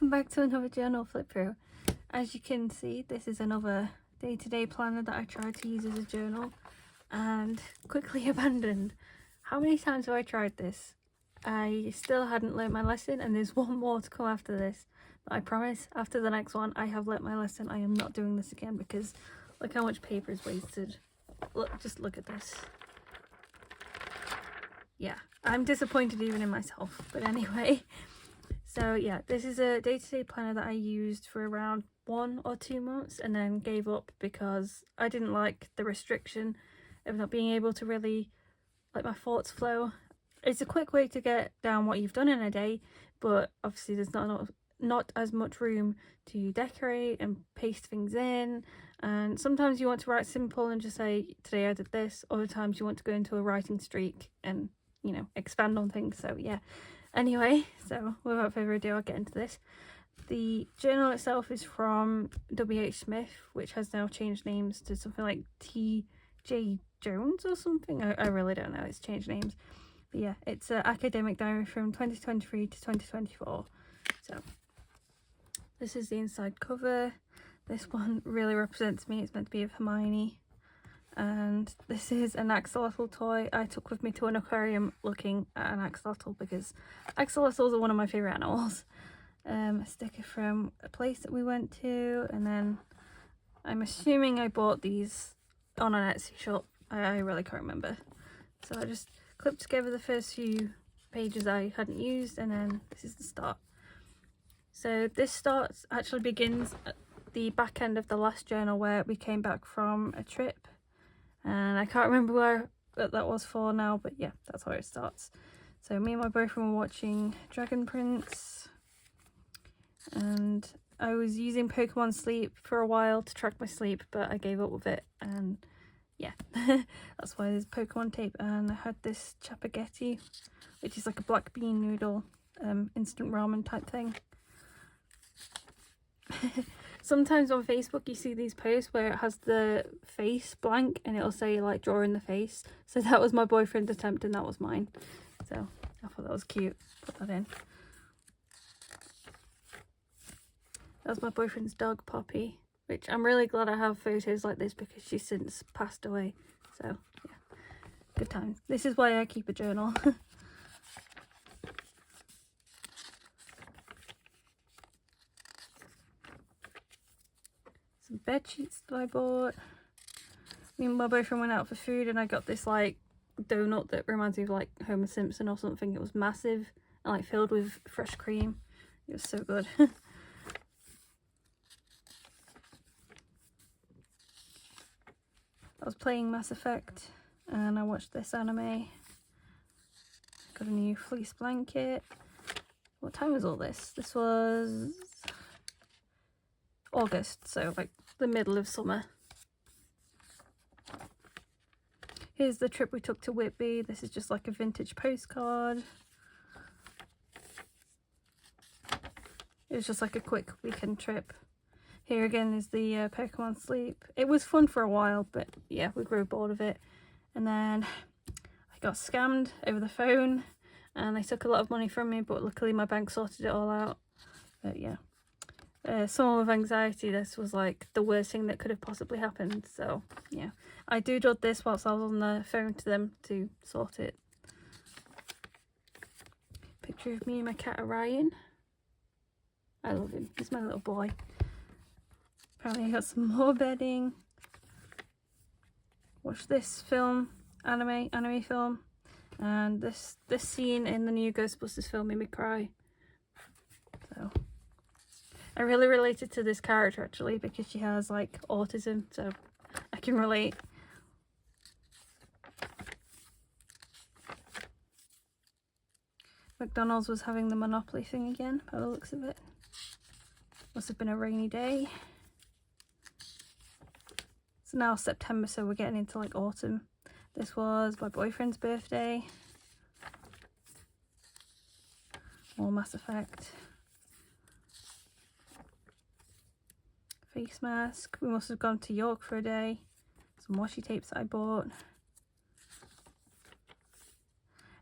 welcome back to another journal flip through. As you can see, this is another day-to-day planner that I tried to use as a journal and quickly abandoned. How many times have I tried this? I still hadn't learnt my lesson, and there's one more to come after this. But I promise, after the next one, I have learnt my lesson. I am not doing this again because look how much paper is wasted. Look, just look at this. Yeah, I'm disappointed even in myself, but anyway. So yeah, this is a day-to-day planner that I used for around 1 or 2 months and then gave up because I didn't like the restriction of not being able to really let my thoughts flow. It's a quick way to get down what you've done in a day, but obviously there's not as much room to decorate and paste things in, and sometimes you want to write simple and just say today I did this. Other times you want to go into a writing streak and, you know, expand on things. So yeah. Anyway, so without further ado, I'll get into this. The journal itself is from W.H. Smith, which has now changed names to something like T.J. Jones or something. I really don't know, it's changed names. But yeah, it's an academic diary from 2023 to 2024. So this is the inside cover. This one really represents me. It's meant to be of Hermione. And this is an axolotl toy I took with me to an aquarium looking at an axolotl because axolotls are one of my favourite animals. A sticker from a place that we went to, and then I'm assuming I bought these on an Etsy shop. I really can't remember. So I just clipped together the first few pages I hadn't used, and then this is the start. So this actually begins at the back end of the last journal where we came back from a trip. And I can't remember where that was for now, but yeah, that's where it starts. So me and my boyfriend were watching Dragon Prince, and I was using Pokemon Sleep for a while to track my sleep, but I gave up with it, and yeah, that's why there's Pokemon tape. And I had this Chapagetti, which is like a black bean noodle, instant ramen type thing. Sometimes on Facebook you see these posts where it has the face blank and it'll say like draw in the face. So that was my boyfriend's attempt and that was mine. So I thought that was cute. Put that in. That was my boyfriend's dog Poppy, which I'm really glad I have photos like this because she's since passed away. So yeah, good times. This is why I keep a journal. Some bed sheets that I bought. Me and my boyfriend went out for food and I got this like donut that reminds me of like Homer Simpson or something. It was massive and like filled with fresh cream. It was so good. I was playing Mass Effect and I watched this anime. Got a new fleece blanket. What time was all this? This was August, so like the middle of summer. Here's the trip we took to Whitby. This is just like a vintage postcard. It was just like a quick weekend trip. Here again is the Pokemon Sleep. It was fun for a while, but yeah, we grew bored of it. And then I got scammed over the phone and they took a lot of money from me, but luckily my bank sorted it all out. But yeah. Someone with anxiety, this was like the worst thing that could have possibly happened. So yeah, I doodled this whilst I was on the phone to them to sort it. Picture of me and my cat Orion. I love him, he's my little boy. Apparently I got some more bedding. Watch this film, anime film, and this scene in the new Ghostbusters film made me cry. So I really related to this character actually because she has like autism, so I can relate. McDonald's was having the Monopoly thing again by the looks of it. Must have been a rainy day. It's now September, so we're getting into like autumn. This was my boyfriend's birthday. More Mass Effect. Face mask. We must have gone to York for a day. Some washi tapes that I bought.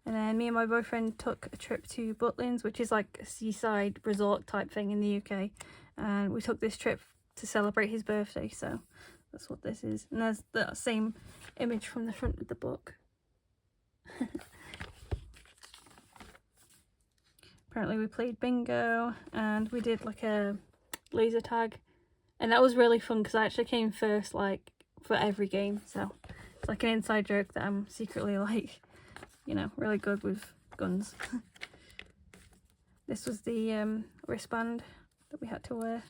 And then me and my boyfriend took a trip to Butlins, which is like a seaside resort type thing in the UK. And we took this trip to celebrate his birthday, so that's what this is. And there's that same image from the front of the book. Apparently we played bingo and we did like a laser tag. And that was really fun because I actually came first like for every game. So it's like an inside joke that I'm secretly like, you know, really good with guns. This was the wristband that we had to wear.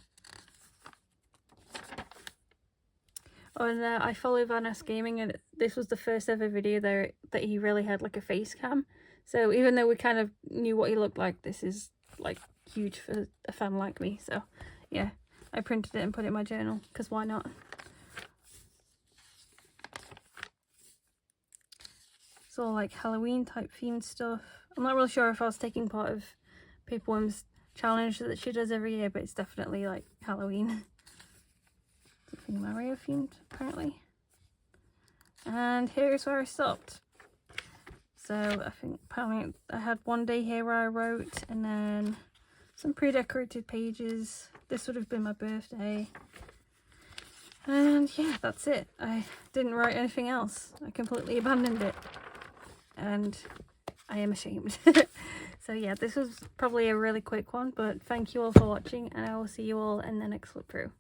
Oh, and I follow Vanas Gaming, and this was the first ever video there that he really had like a face cam. So even though we kind of knew what he looked like, this is like huge for a fan like me. So yeah, I printed it and put it in my journal because why not? It's all like Halloween type themed stuff. I'm not really sure if I was taking part of Paperworm's challenge that she does every year, but it's definitely like Halloween. Something Mario themed apparently. And here's where I stopped. So I think apparently I had one day here where I wrote, and then some pre-decorated pages. This would have been my birthday. And yeah, that's it. I didn't write anything else. I completely abandoned it. And I am ashamed. So yeah, this was probably a really quick one, but thank you all for watching, and I will see you all in the next flip through.